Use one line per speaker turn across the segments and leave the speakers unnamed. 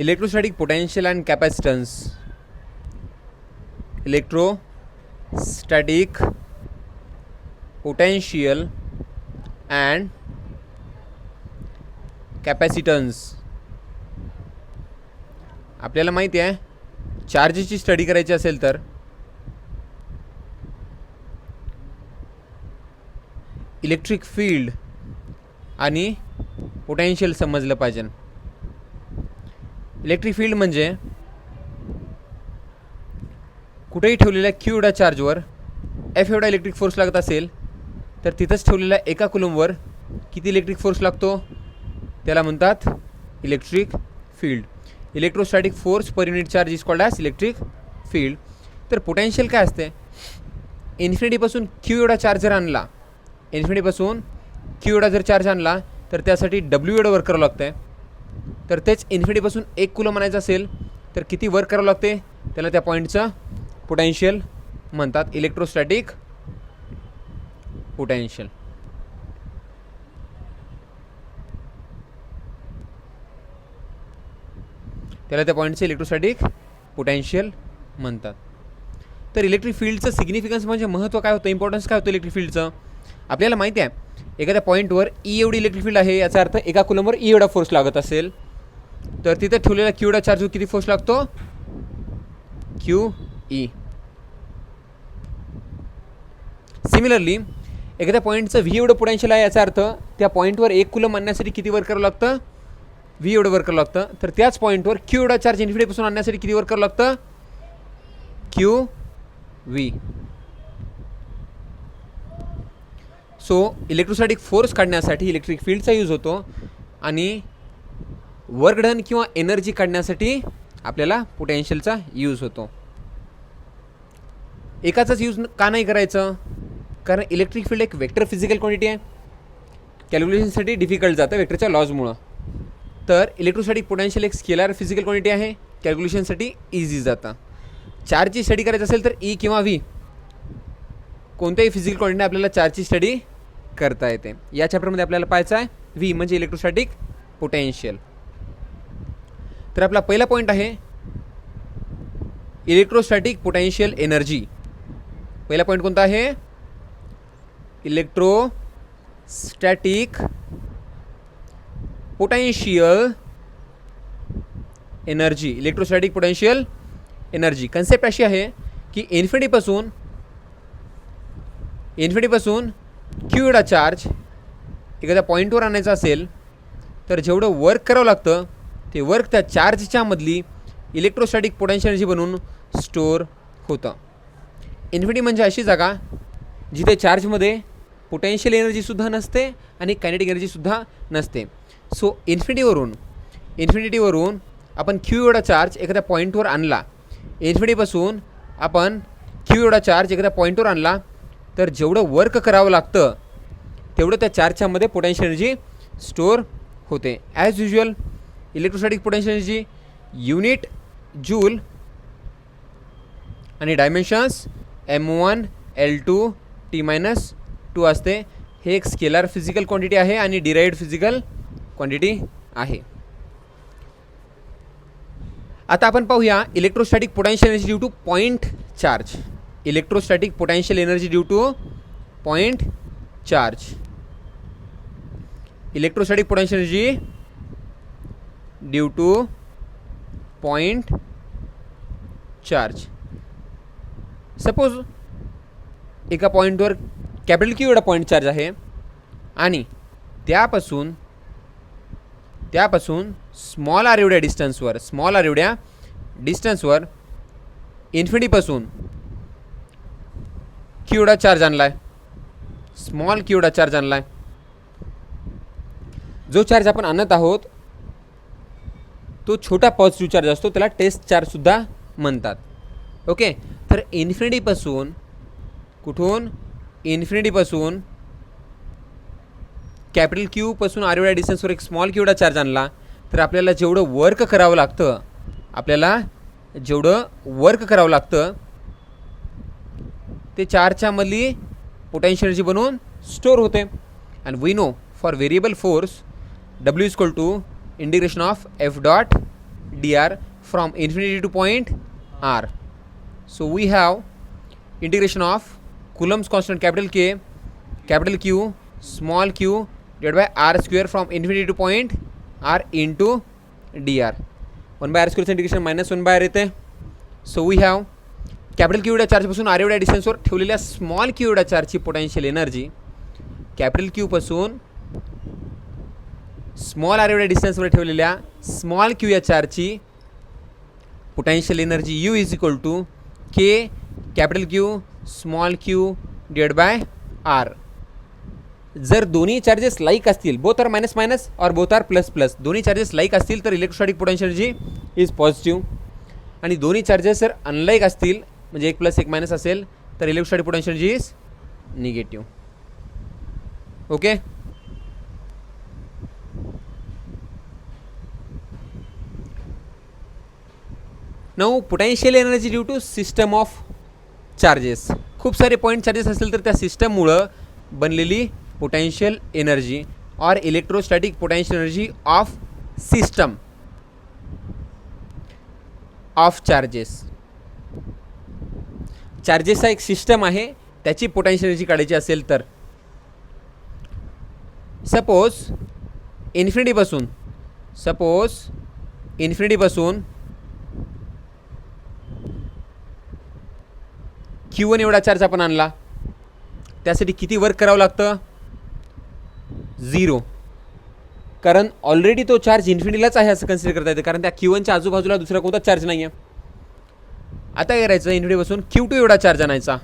Electrostatic potential and capacitance. Electrostatic potential and capacitance. आपल्याला माहिती आहे चार्जची स्टडी करायची असेल तर इलेक्ट्रिक फील्ड आणि पोटेन्शियल समजलं पाहिजे. इलेक्ट्रिक फील्ड म्हणजे कुठेही ठेवलेल्या क्यू एवढ्या चार्जवर एफ एवढा इलेक्ट्रिक फोर्स लागत असेल तर तिथंच ठेवलेल्या एका कुलमवर किती इलेक्ट्रिक फोर्स लागतो त्याला म्हणतात electric field. Electrostatic force per unit charge is called as electric field. तर पोटेन्शियल काय असते, इन्फिनिटीपासून क्यू एवढा चार्ज जर आणला, इन्फिनिटीपासून क्यू एवढा जर चार्ज आणला तर त्यासाठी डब्ल्यू एवढं वर्क करावं लागतं आहे. तर तेच इन्फिनिटीपासून 1 कुलम म्हणायचं असेल तर किती वर्क करावं लागते त्याला त्या पॉईंटचं पोटेन्शियल म्हणतात, इलेक्ट्रोस्टॅटिक पोटेन्शियल. त्याला त्या पॉईंटचं इलेक्ट्रोस्टॅटिक पोटेन्शियल म्हणतात. तर इलेक्ट्रिक फील्डचं सिग्निफिकन्स म्हणजे महत्त्व काय होतं, इम्पॉर्टन्स काय होतं इलेक्ट्रिक फील्डचं. आपल्याला माहिती आहे एखाद्या पॉईंटवर ई एवढी इलेक्ट्रिक फील्ड आहे, याचा अर्थ एका कुलमवर ई एवढा फोर्स लागत असेल तर तिथे ठेवलेला क्यू एवढा चार्जवर किती फोर्स लागतो, क्यू ई. सिमिलरली एखाद्या पॉईंटचं व्ही एवढं पोटेन्शियल आहे, याचा अर्थ त्या पॉईंटवर 1 कुलम आणण्यासाठी किती वर्क करावं लागतं, व्ही एवढं वर्क करावं लागतं. तर त्याच पॉईंटवर क्यू एवढा चार्ज इन्फिनिटीपासून आणण्यासाठी किती वर्क करावं लागतं, Q V. So electrostatic force काढण्यासाठी इलेक्ट्रिक फील्डचा यूज होतो आणि वर्क डन किंवा एनर्जी काढण्यासाठी आपल्याला पोटेन्शियलचा यूज होतो. एकाचाच यूज का नाही करायचं, कारण इलेक्ट्रिक फील्ड एक वेक्टर फिजिकल क्वांटिटी आहे, कॅल्क्युलेशनसाठी डिफिकल्ट जातं वेक्टरच्या लॉजमुळं. तर इलेक्ट्रोस्टॅटिक पोटेन्शियल एक स्केलर फिजिकल क्वांटिटी आहे, कॅल्क्युलेशनसाठी इझी जातं. चार्जची स्टडी करायची असेल तर ई किंवा व्ही कोणत्याही फिजिकल क्वांटिटीने आपल्याला चार्जची स्टडी करता येते. या चॅप्टरमध्ये आपल्याला पाहायचं आहे व्ही म्हणजे इलेक्ट्रोस्टॅटिक पोटेन्शियल. तर आपला पहिला पॉईंट आहे इलेक्ट्रोस्टॅटिक पोटेन्शियल एनर्जी. पहिला पॉईंट कोणता आहे, electrostatic potential energy. Electrostatic potential energy concept अशी आहे की इन्फिनिटीपासून क्यू एवढा चार्ज एखाद्या पॉईंटवर आणायचा असेल तर जेवढं वर्क करावं लागतं ते वर्क त्या चार्जच्या मधली इलेक्ट्रोस्टॅटिक पोटेन्शियल एनर्जी बनवून स्टोअर होतं. इन्फिनिटी म्हणजे अशी जागा जिथे चार्जमध्ये पोटेन्शियल एनर्जीसुद्धा नसते आणि कायनेटिक एनर्जीसुद्धा नसते. सो इन्फिनिटीवरून आपण क्यू एवढा चार्ज एखाद्या पॉईंटवर आणला, इन्फिनिटीपासून आपण क्यू एवढा चार्ज एखाद्या पॉईंटवर आणला तर जेवढं वर्क करावं लागतं तेवढं त्या चार्जच्यामध्ये पोटेन्शियल एनर्जी स्टोअर होते. As usual electrostatic potential energy unit joule आणि डायमेन्शन्स M1 L2 T-2 असते. हे एक स्केलर फिजिकल क्वांटिटी आहे आणि डिराइव्ड फिजिकल क्वांटिटी आहे. आता आपण पाहूया electrostatic potential energy due two point charge. Electrostatic potential energy due two point charge. Electrostatic potential energy due two point charge. Suppose एका पॉईंटवर कॅपिटल क्यू एवढा पॉईंट चार्ज आहे आणि त्यापासून स्मॉल आर एवढ्या डिस्टन्सवर इन्फिनिटीपासून क्यू एवढा चार्ज आणला आहे, स्मॉल क्यू एवढा चार्ज आणला आहे. जो चार्ज आपण आणत आहोत तो छोटा पॉझिटिव्ह चार्ज असतो, त्याला टेस्ट चार्जसुद्धा म्हणतात. ओके, तर इन्फिनिटीपासून कॅपिटल क्यू पासून आर एवढ्या डिस्टन्सवर एक स्मॉल क्यू एवढा चार्ज आणला तर आपल्याला जेवढं वर्क करावं लागतं ते चार्जच्यामधली पोटेन्शियल एनर्जी बनवून स्टोअर होते. And we know for variable force W is equal to integration of F dot dr from infinity to point r. So we have integration of Coulomb's constant capital K, capital Q, small q divided by r square from infinity to point r into dr. 1 by r square integration minus 1 by r येते. So we have capital Q एवढ्या चार्जपासून R एवढ्या डिस्टन्सवर ठेवलेल्या small Q एवढ्या चार्जची potential energy, capital क्यूपासून small R एवढ्या डिस्टन्सवर ठेवलेल्या स्मॉल क्यू या चार्जची potential energy U is equal to K capital Q small Q divide by R. जर दोन्ही चार्जेस लाईक असतील, बोथ आर मायनस मायनस और बोथ आर प्लस प्लस, दोन्ही चार्जेस लाईक असतील तर electrostatic potential energy is positive, आणि दोन्ही charges जर अनलाईक असतील म्हणजे एक प्लस एक मायनस असेल तर electrostatic potential energy is negative. Okay. Now potential energy due to system of charges. खूप सारे पॉईंट चार्जेस असतील तर त्या सिस्टममुळं बनलेली पोटेन्शियल एनर्जी और electrostatic potential energy of system of charges. चार्जेसचा एक सिस्टम आहे, त्याची पोटेन्शियल एनर्जी काढायची असेल तर सपोज इन्फिनिटीपासून Q1 एवढा चार्ज आपण आणला, त्यासाठी किती वर्क करावं लागतं? 0. कारण ऑलरेडी तो चार्ज इन्फिनिटीलाच आहे असं कन्सिडर करता येतं, कारण त्या Q1च्या आजूबाजूला दुसरा कोणता चार्ज नाही आहे. आता काय करायचं, इन्फिनिटीपासून Q2 एवढा चार्ज आणायचा.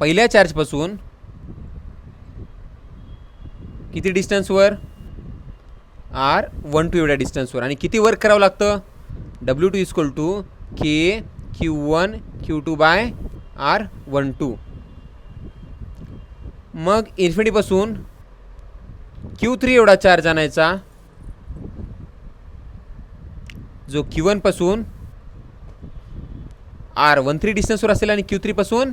पहिल्या चार्जपासून किती डिस्टन्सवर? R12 एवढ्या डिस्टन्सवर. आणि किती वर्क करावं लागतं? W2 is equal to K Q1 Q2 by R12. मग इन्फिनिटीपासून Q3 एवढा चार्ज आणायचा, जो Q1 पासून R13 डिस्टन्सवर असेल आणि Q3 पासून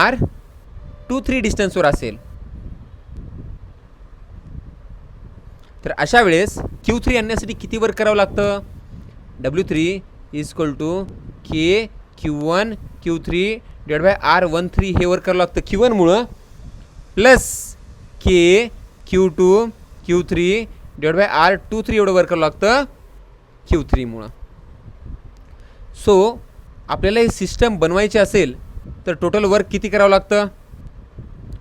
R23 डिस्टन्सवर असेल. तर अशा वेळेस Q3 आणण्यासाठी किती वर्क करावं लागतं? W3 is equal to K Q1 Q3 divide by R13 हे वर्क करावं लागतं Q1 मुळं, प्लस के Q2 Q3 divide bye R23 एवढं वर्क करावं लागतं Q3 मुळं. सो आपल्याला ही सिस्टम बनवायची असेल तर टोटल वर्क किती करावं लागतं?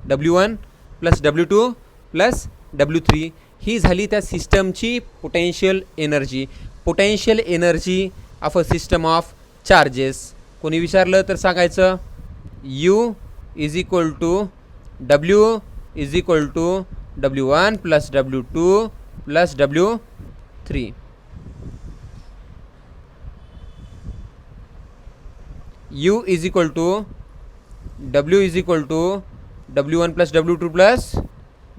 W1 plus W2 plus W3 ही झाली त्या सिस्टमची potential energy. Potential energy of a system of charges. कोणी विचारलं तर सांगायचं U is equal to W is equal to W1 plus W2 plus W3. U is equal to W is equal to W1 plus W2 plus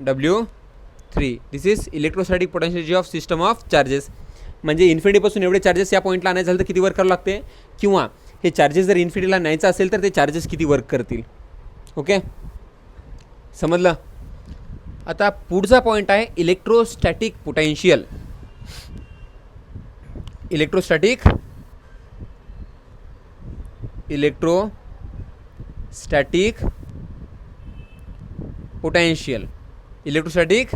W3. This is electrostatic potential energy of system of charges. म्हणजे इन्फिनिटीपासून एवढे charges या पॉईंटला आणायचं झालं तर किती work करावं लागते, किंवा हे चार्जेस जर इन्फिनिटीला न्यायचं असेल तर ते चार्जेस किती वर्क करतील. ओके, समजलं. आता पुढचा पॉईंट आहे electrostatic potential. Electrostatic potential. Electrostatic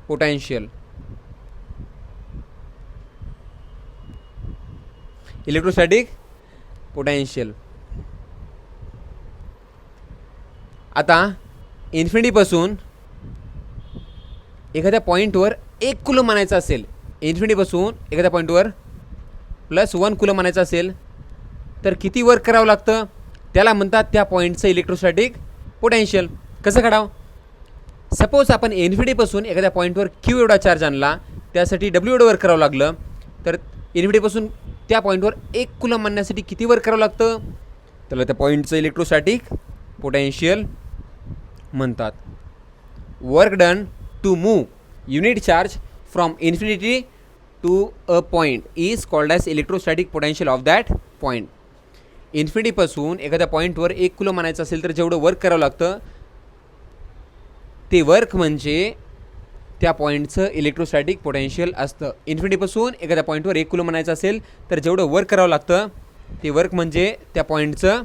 potential. Electrostatic potential. आता इन्फिनिटीपासून एखाद्या पॉईंटवर 1 कुलम म्हणायचं असेल, इन्फिनिटीपासून एखाद्या पॉईंटवर +1 कुलम म्हणायचं असेल तर किती वर्क करावं लागतं? त्याला म्हणतात त्या पॉईंटचं इलेक्ट्रोस्टॅटिक पोटेन्शियल. कसं काढावं? सपोज आपण इन्फिनिटीपासून एखाद्या पॉईंटवर Q एवढा चार्ज आणला, त्यासाठी W एवढं वर्क करावं लागलं, तर इन्फिनिटीपासून त्या पॉईंटवर 1 कुलम आणण्यासाठी किती वर्क करावं लागतं? त्याला त्या पॉईंटचं इलेक्ट्रोस्टॅटिक पोटेन्शियल म्हणतात. Work done to move unit charge from infinity to a point is called as electrostatic potential of that point. इन्फिनिटीपासून एखाद्या पॉईंटवर 1 कुलम आणायचं असेल तर जेवढं वर्क करावं लागतं ते वर्क म्हणजे त्या पॉईंटचं इलेक्ट्रोस्टॅटिक पोटेन्शियल असतं. इन्फिनिटीपासून एखाद्या पॉईंटवर 1 कुलम म्हणायचं असेल तर जेवढं वर्क करावं लागतं ते वर्क म्हणजे त्या पॉईंटचं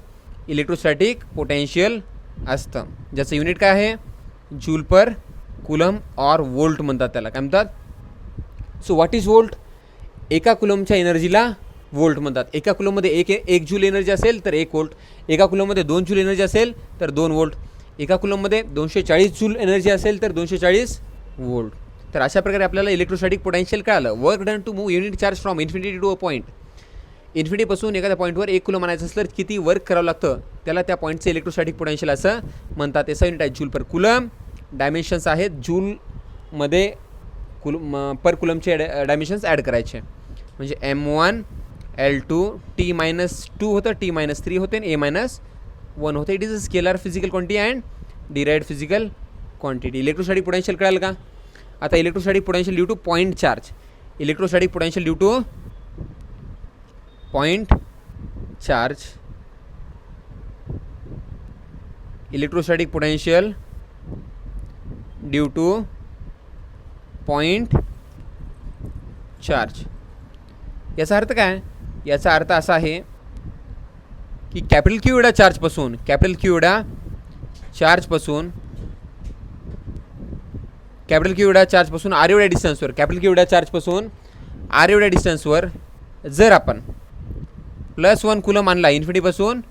इलेक्ट्रोस्टॅटिक पोटेन्शियल असतं, ज्याचं युनिट काय आहे, joule per coulomb or volt म्हणतात त्याला. काय म्हणतात? So what is volt? एका कुलमच्या एनर्जीला वोल्ट म्हणतात. एका कुलममध्ये एक जूल एनर्जी असेल तर 1 वोल्ट, एका कुलममध्ये 2 जूल एनर्जी असेल तर 2 वोल्ट, एका कुलममध्ये 240 जूल एनर्जी असेल तर 240 वोल्ट. तर अशा प्रकारे आपल्याला इलेक्ट्रोस्टॅटिक पोटेन्शियल कळालं. Work done to move unit charge from infinity to a point. इन्फिनिटीपासून एखाद्या पॉईंटवर 1 कुलम म्हणायचं असलं तर किती वर्क करावं लागतं त्याला त्या पॉईंटचं इलेक्ट्रोस्टॅटिक पोटेन्शियल असं म्हणतात. याचा युनिट आहे जूल पर कुलम. डायमेन्शन्स आहेत जूलमध्ये पर कुलमचे डायमेन्शन्स ॲड करायचे, म्हणजे M1 L2 T-2 होतं, T-3 होते आणि A-1 होते. It is a scalar physical quantity and derived physical quantity. Electrostatic potential कळालं का? आता electrostatic potential due two point charge. Electrostatic potential due two point charge. Electrostatic potential due two point charge. याचा अर्थ काय? याचा अर्थ असा आहे की कॅपिटल क्यू एवढ्या चार्जपासून आर एवढ्या डिस्टन्सवर जर आपण +1 कुलम आणला, इन्फिनिटीपासून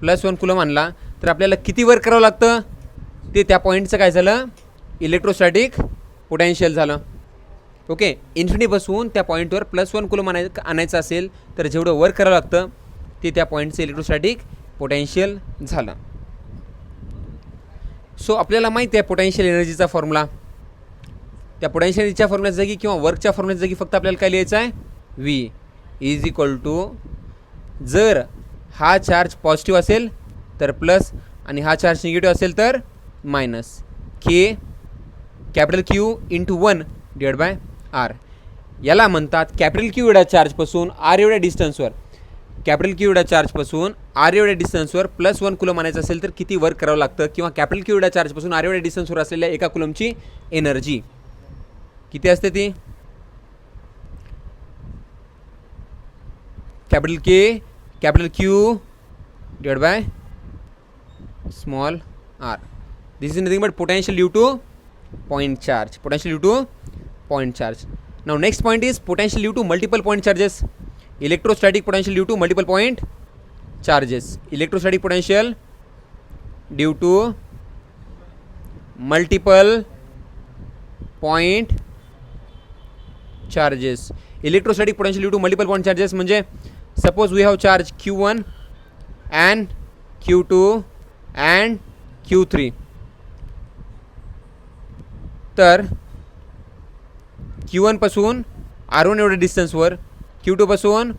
+1 कुलम आणला तर आपल्याला किती वर्क करावं लागतं ते त्या पॉईंटचं काय झालं, इलेक्ट्रोस्टॅटिक पोटेन्शियल झालं. ओके, इन्फिनिटीपासून त्या पॉईंटवर +1 कुलम आणायचं असेल तर जेवढं वर्क करावं लागतं ते त्या पॉईंटचं इलेक्ट्रोस्टॅटिक पोटेन्शियल झालं. सो आपल्याला माहिती आहे पोटेन्शियल एनर्जीचा फॉर्म्युला. त्या पोटेन्शियल एनर्जीच्या फॉर्म्युल्याच्या जागी किंवा वर्कच्या फॉर्म्युल्याच्या जागी फक्त आपल्याला काय लिहायचं आहे, V इज इक्वल टू, जर हा चार्ज पॉझिटिव्ह असेल तर प्लस आणि हा चार्ज निगेटिव्ह असेल तर minus, K capital Q into 1 divide by R. याला म्हणतात कॅपिटल Q एवढ्या चार्जपासून R एवढ्या डिस्टन्सवर +1 कुलम आणायचं असेल तर किती वर्क करावं लागतं, किंवा कॅपिटल Q एवढ्या चार्जपासून R एवढ्या डिस्टन्सवर असलेल्या एका कुलमची एनर्जी किती असते ती, capital Q divide by small r. This is nothing but potential due to point charge. Now next point is potential due to multiple point charges. Electrostatic potential due to multiple point charges. Electrostatic potential due to multiple point charges. Electrostatic potential due to multiple point charges म्हणजे suppose we have charge Q1 and Q2 and Q3. तर Q1 पासून R1 एवढ्या डिस्टन्सवर, Q2 पासून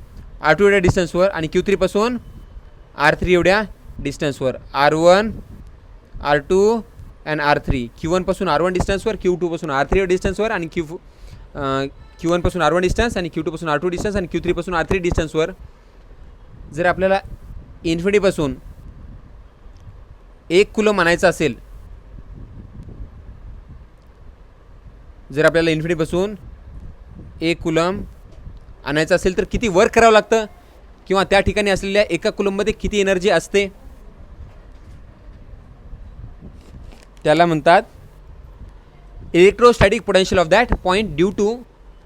R2 एवढ्या डिस्टन्सवर आणि Q3 पासून R3 एवढ्या डिस्टन्सवर. R1 R2 and R3. Q1 पासून R1 डिस्टन्सवर, Q2 पासून R3 एवढ्या डिस्टन्सवर आणि Q1 पासून R1 डिस्टन्स आणि Q2 पासून R2 डिस्टन्स आणि Q3 पासून R3 डिस्टन्सवर. जर आपल्याला इन्फिनिटीपासून 1 कुलम आणायचं असेल, जर आपल्याला इन्फिनिटीपासून 1 कुलम आणायचं असेल तर किती वर्क करावं लागतं, किंवा त्या ठिकाणी असलेल्या एका कुलममध्ये किती एनर्जी असते, त्याला म्हणतात electrostatic potential of that point due to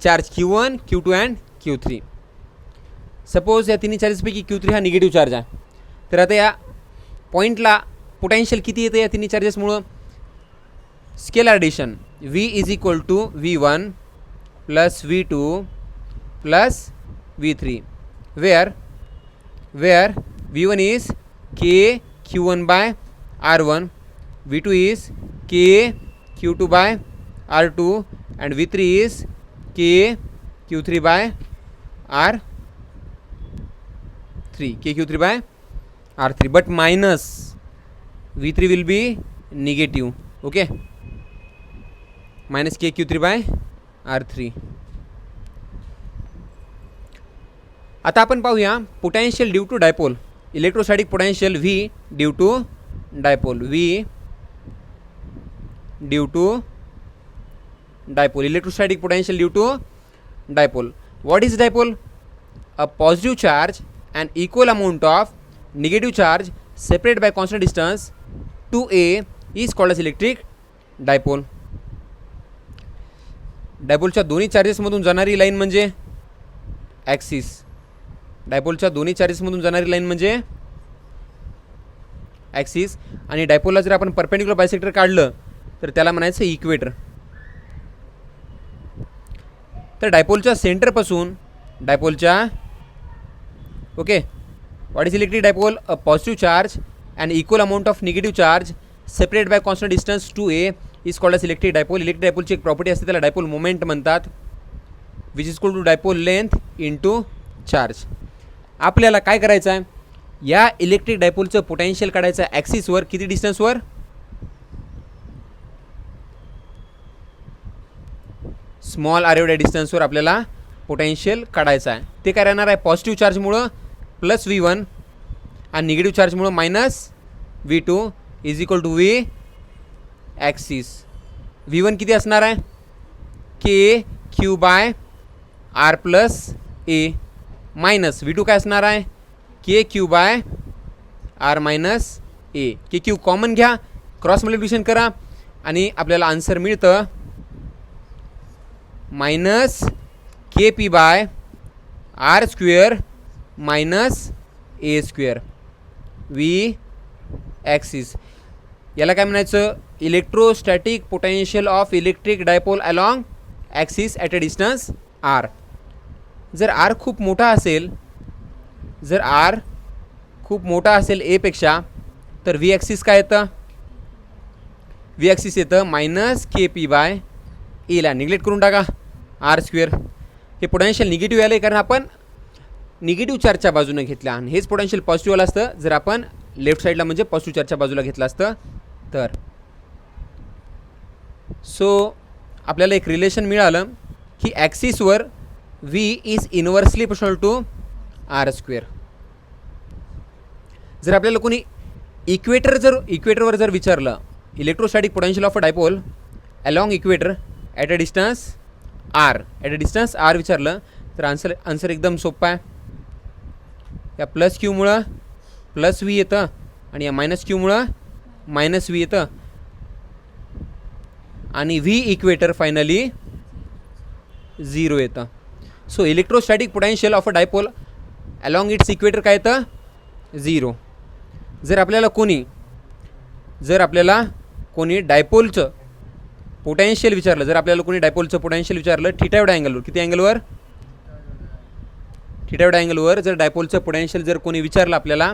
charge Q1, Q2 and Q3. Suppose या तिन्ही चार्जेसपैकी Q3 हा निगेटिव्ह चार्ज आहे, तर आता या पॉईंटला पोटेन्शियल किती येतं या तिन्ही चार्जेसमुळं, scalar addition V is equal to V1 plus V2 plus V3, where V1 is K Q1 by R1, V2 is K Q2 by R2 and V3 is K Q3 by R3, K Q3 by R3, but minus V3 will be negative. Okay, minus K Q3 by R3. आता आपण पाहूया potential due to dipole. Electrostatic potential V due to dipole, V due to dipole. Electrostatic potential due to dipole. What is dipole? A positive charge and equal amount of negative charge separated by constant distance 2a is called as electric dipole. डायपोलच्या दोन्ही चार्जेसमधून जाणारी line म्हणजे axis. डायपोलच्या दोन्ही चार्जेसमधून जाणारी line म्हणजे axis. आणि डायपोलला जर आपण perpendicular bisector काढलं तर त्याला म्हणायचं इक्वेटर. तर डायपोलच्या सेंटरपासून डायपोलच्या okay what is electric dipole? A positive charge and equal amount of negative charge separate by constant distance 2a is called as electric dipole. Electric डायपोलची एक प्रॉपर्टी असते त्याला डायपोल मोमेंट म्हणतात, which is equal to dipole length into charge. आपल्याला काय करायचं आहे? या इलेक्ट्रिक डायपोलचं पोटेन्शियल काढायचं आहे ॲक्सिसवर. किती डिस्टन्सवर? स्मॉल आर एवढ्या डिस्टन्सवर आपल्याला पोटेन्शियल काढायचं आहे. ते काय राहणार आहे? पॉझिटिव्ह चार्जमुळं प्लस V1 आणि निगेटिव्ह चार्जमुळं minus V2 is equal to V axis. V1 किती असणार आहे? KQ by R plus A minus V2 काय असणार आहे? KQ by R minus A. KQ common घ्या, क्रॉस मल्टिप्लिकेशन करा आणि आपल्याला आन्सर मिळतं minus KP by R square minus A square V axis. याला काय म्हणायचं? Electrostatic potential of electric dipole along axis at a distance R. जर R खूप मोठा असेल, जर R खूप मोठा असेल A पेक्षा, तर V ॲक्सिस काय येतं? V ॲक्सिस येतं मायनस KP बाय Aला निग्लेक्ट करून टाका R स्क्वेअर. हे पोटेन्शियल निगेटिव्ह आलं आहे कारण आपण निगेटिव्ह चार्जच्या बाजूने घेतलं आणि हेच पोटेन्शियल पॉझिटिव्ह आलं असतं जर आपण लेफ्ट साईडला म्हणजे पॉझिटिव्ह चार्जच्या बाजूला घेतलं असतं तर. सो आपल्याला एक रिलेशन मिळालं की ॲक्सिसवर V is inversely proportional to R square. जर आपल्याला कोणी इक्वेटरवर जर विचारलं electrostatic potential of a dipole along equator at a distance R विचारलं तर आन्सर एकदम सोपा आहे. या प्लस क्यूमुळं प्लस V येतं आणि या मायनस क्यूमुळं मायनस V येतं आणि V इक्वेटर फायनली 0 येतं. So electrostatic potential of a dipole along it's equator काय येतं? 0. जर आपल्याला कोणी डायपोलचं पोटेन्शियल विचारलं, थीटा एवढ्या अँगलवर, किती अँगलवर? थीटा एवढ्या अँगलवर जर डायपोलचं पोटेन्शियल जर कोणी विचारलं आपल्याला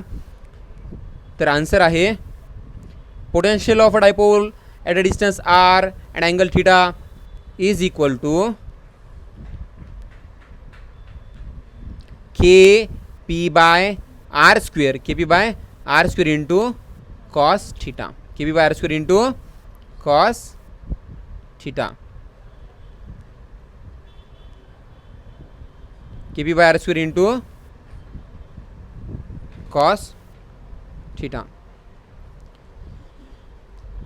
तर आन्सर आहे potential of a dipole at a distance R and angle theta is equal to KP by R square into cos theta. KP by R square into cos theta. KP by R square into cos theta.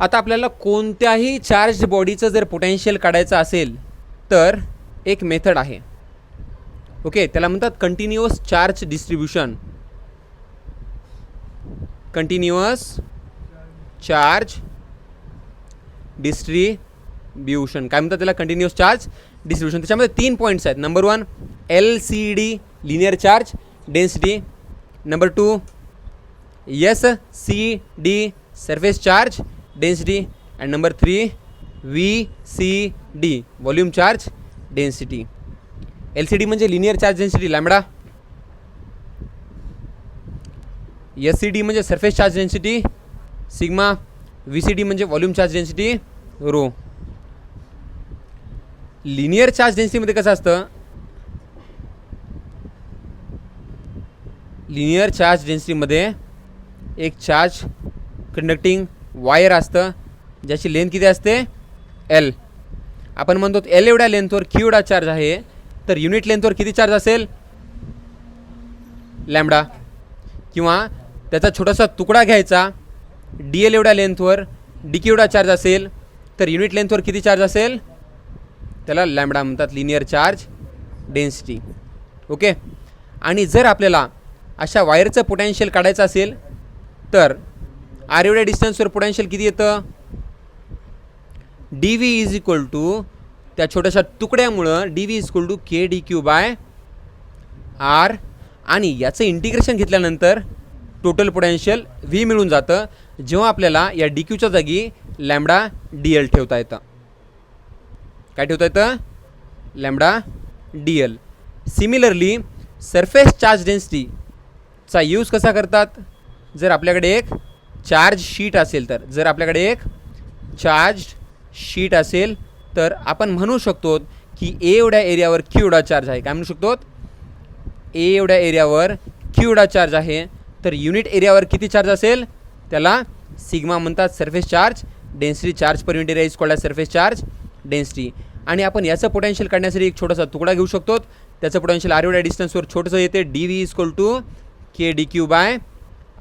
आता आपल्याला कोणत्याही charge बॉडीचं जर potential काढायचं असेल तर एक method आहे. ओके, त्याला म्हणतात continuous charge distribution. Continuous charge distribution काय म्हणतात त्याला? Continuous charge distribution. त्याच्यामध्ये 3 पॉईंट्स आहेत. Number 1 LCD linear charge density. Number 2 SCD surface charge density. And number 3 VCD volume charge density. LCD म्हणजे linear charge density lambda. SCD म्हणजे surface charge density sigma. VCD म्हणजे volume charge density rho. Linear charge डेन्सिटीमध्ये कसं असतं? Linear charge डेन्सिटीमध्ये एक charge conducting wire असतं ज्याची length किती असते? L. आपण म्हणतो L एवढ्या लेंथवर Q एवढा चार्ज आहे तर युनिट लेंथवर किती चार्ज असेल? लॅम्बडा. किंवा त्याचा छोटासा तुकडा घ्यायचा DL एवढ्या लेंथवर DQ एवढा चार्ज असेल तर युनिट लेंथवर किती चार्ज असेल? त्याला लॅम्बडा म्हणतात, लिनियर चार्ज डेन्सिटी. ओके. आणि जर आपल्याला अशा वायरचं पोटेन्शियल काढायचं असेल तर आर एवढ्या डिस्टन्सवर पोटेन्शियल किती येतं, D V is equal to त्या छोट्याशा तुकड्यामुळं D V is equal to K D Q by R. आणि याचं इंटिग्रेशन घेतल्यानंतर टोटल पोटेन्शियल व्ही मिळून जातं, जेव्हा आपल्याला या डी क्यूच्या जागी लॅम्बडा डी एल ठेवता येतं. काय ठेवता येतं, lambda D L. Similarly surface charge डेन्सिटीचा यूज कसा करतात, जर आपल्याकडे एक चार्ज शीट असेल तर, जर आपल्याकडे एक चार्ज शीट असेल तर आपण म्हणू शकतो की ए एवढ्या एरियावर क्यू एवढा चार्ज आहे. काय म्हणू शकतो, ए एवढ्या एरियावर क्यू एवढा चार्ज आहे, तर युनिट एरियावर किती चार्ज असेल त्याला सिग्मा म्हणतात, surface charge density. Charge per unit area is called as surface charge density. आणि आपण याचं पोटेन्शियल काढण्यासाठी एक छोटासा तुकडा घेऊ शकतो, त्याचं पोटेन्शियल आर एवढ्या डिस्टन्सवर छोटंसं येते, D V is equal to K D Q by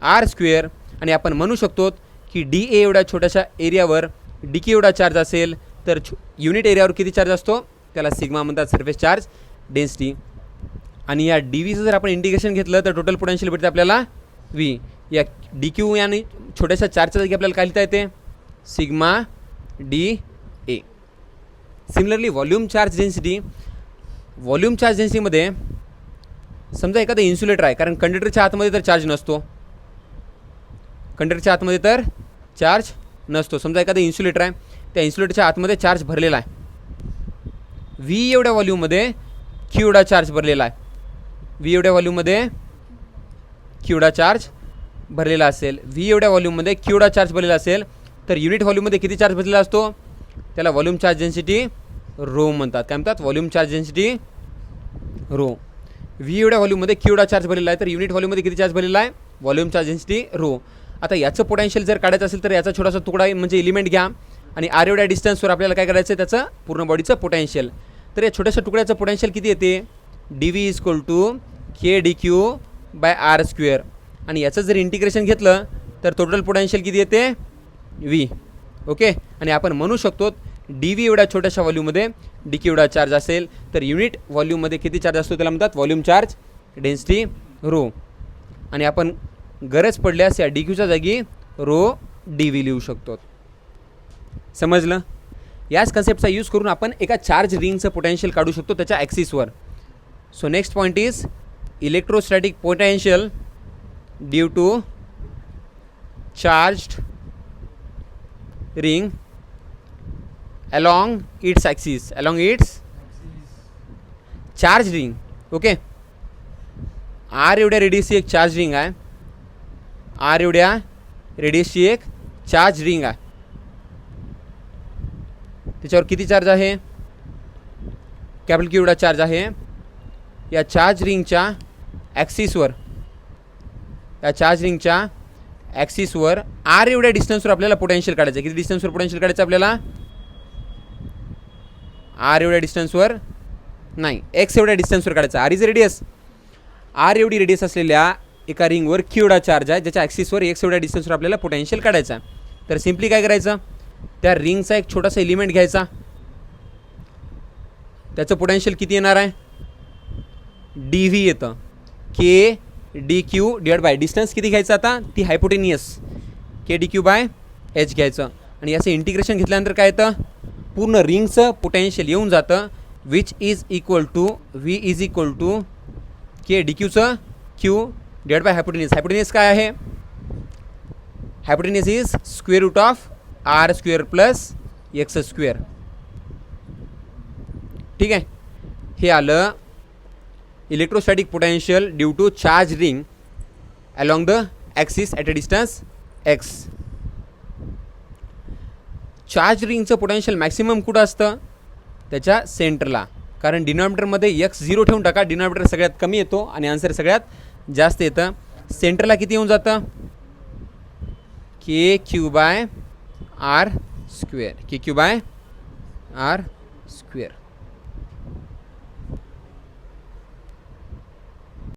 R square. आणि आपण म्हणू शकतो की डी ए एवढ्या छोट्याशा एरियावर डी क्यू एवढा चार्ज असेल तर युनिट एरियावर किती चार्ज असतो त्याला सिग्मा म्हणतात, सरफेस चार्ज डेन्सिटी. आणि या डी व्हीचं जर आपण इंटिग्रेशन घेतलं तर टोटल पोटेन्शियल भेटते आपल्याला व्ही. या डी क्यू आणि छोट्याशा चार्जच्या जागी आपल्याला काय लिहिता येते, sigma D A. Similarly volume charge density, volume charge डेन्सिटीमध्ये समजा एखादं इन्सुलेटर आहे, कारण कंडक्टरच्या आतमध्ये तर चार्ज नसतो, कंडक्टरच्या आतमध्ये तर चार्ज नसतो. समजा एखादं इन्सुलेटर आहे, त्या इन्सुलेटरच्या आतमध्ये चार्ज भरलेला आहे, व्ही एवढ्या व्हॉल्यूममध्ये क्यू एवढा चार्ज भरलेला आहे, व्ही एवढ्या व्हॉल्यूममध्ये क्यू एवढा चार्ज भरलेला असेल, व्ही एवढ्या व्हॉल्यूममध्ये क्यू एवढा चार्ज भरलेला असेल, तर युनिट व्हॉल्यूममध्ये किती चार्ज भरलेला असतो त्याला व्हॉल्यूम चार्ज डेन्सिटी रो म्हणतात. काय म्हणतात, volume charge density rho. V एवढ्या व्हॉल्यूममध्ये क्यू एवढा चार्ज भरलेला आहे, तर युनिट व्हॉल्यूममध्ये किती चार्ज भरलेला आहे, व्हॉल्यूम चार्ज डेन्सिटी रो. आता याचं पोटेन्शियल जर काढायचं असेल तर याचा छोटासा तुकडा म्हणजे एलिमेंट घ्या आणि आर एवढ्या डिस्टन्सवर आपल्याला काय करायचं आहे त्याचं पूर्ण बॉडीचं पोटेन्शियल. तर या छोट्याशा तुकड्याचं पोटेन्शियल किती येते, D V is equal to K D Q by R square. आणि याचं जर इंटिग्रेशन घेतलं तर टोटल पोटेन्शियल किती येते व्ही. ओके. आणि आपण म्हणू शकतो डी व्ही एवढ्या छोट्याशा व्हॉल्यूममध्ये डी क्यू एवढा चार्ज असेल तर युनिट व्हॉल्यूममध्ये किती चार्ज असतो त्याला म्हणतात व्हॉल्यूम चार्ज डेन्सिटी रो. आणि आपण गरज पडल्यास या डी क्यूच्या जागी रो डी व्ही लिहू शकतो. समजलं. याच कन्सेप्टचा यूज करून आपण एका चार्ज रिंगचं पोटेन्शियल काढू शकतो त्याच्या ॲक्सिसवर. So next point is electrostatic potential due to charged ring along its axis, along its charge ring. Okay. R एवढ्या रेडियसची एक चार्ज रिंग आहे, आर एवढ्या रेडियसची एक चार्ज रिंग आहे, त्याच्यावर किती चार्ज आहे, कॅपिटल क्यू एवढा चार्ज आहे. या चार्ज रिंगच्या ॲक्सिसवर, या चार्ज रिंगच्या ॲक्सिसवर आर एवढ्या डिस्टन्सवर आपल्याला पोटेन्शियल काढायचं. किती डिस्टन्सवर पोटेन्शियल काढायचं आपल्याला, आर एवढ्या डिस्टन्सवर नाही, एक्स एवढ्या डिस्टन्सवर काढायचं. आर इज रेडियस, आर एवढी रेडियस असलेल्या एका रिंगवर क्यू एवढा चार्ज आहे ज्याच्या ॲक्सिसवर एक्स एवढ्या डिस्टन्सवर आपल्याला पोटेन्शियल काढायचा. तर सिम्पली काय करायचं, त्या रिंगचा एक छोटासा एलिमेंट घ्यायचा, त्याचं पोटेन्शियल किती येणार आहे, डी व्ही येतं, K D Q divide by distance किती घ्यायचं आता, ती hypotenuse K D Q by H घ्यायचं. आणि याचं इंटिग्रेशन घेतल्यानंतर काय येतं, पूर्ण रिंगचं पोटेन्शियल येऊन जातं, which is equal to V is equal to K D क्यूचं Q divide by hypotenuse. Hypotenuse काय आहे, hypotenuse is square root of R square plus X square. ठीक आहे. हे आलं electrostatic potential due to charge ring along the axis at a distance X. Charge रिंगचं potential maximum कुठं असतं, त्याच्या सेंटरला, कारण डिनॉमिनेटरमध्ये एक्स 0 ठेवून टाका, डिनॉमिनेटर सगळ्यात कमी येतो आणि आन्सर सगळ्यात जास्त येतं. सेंटरला किती येऊन जातं, के Q by R square, K Q by R square.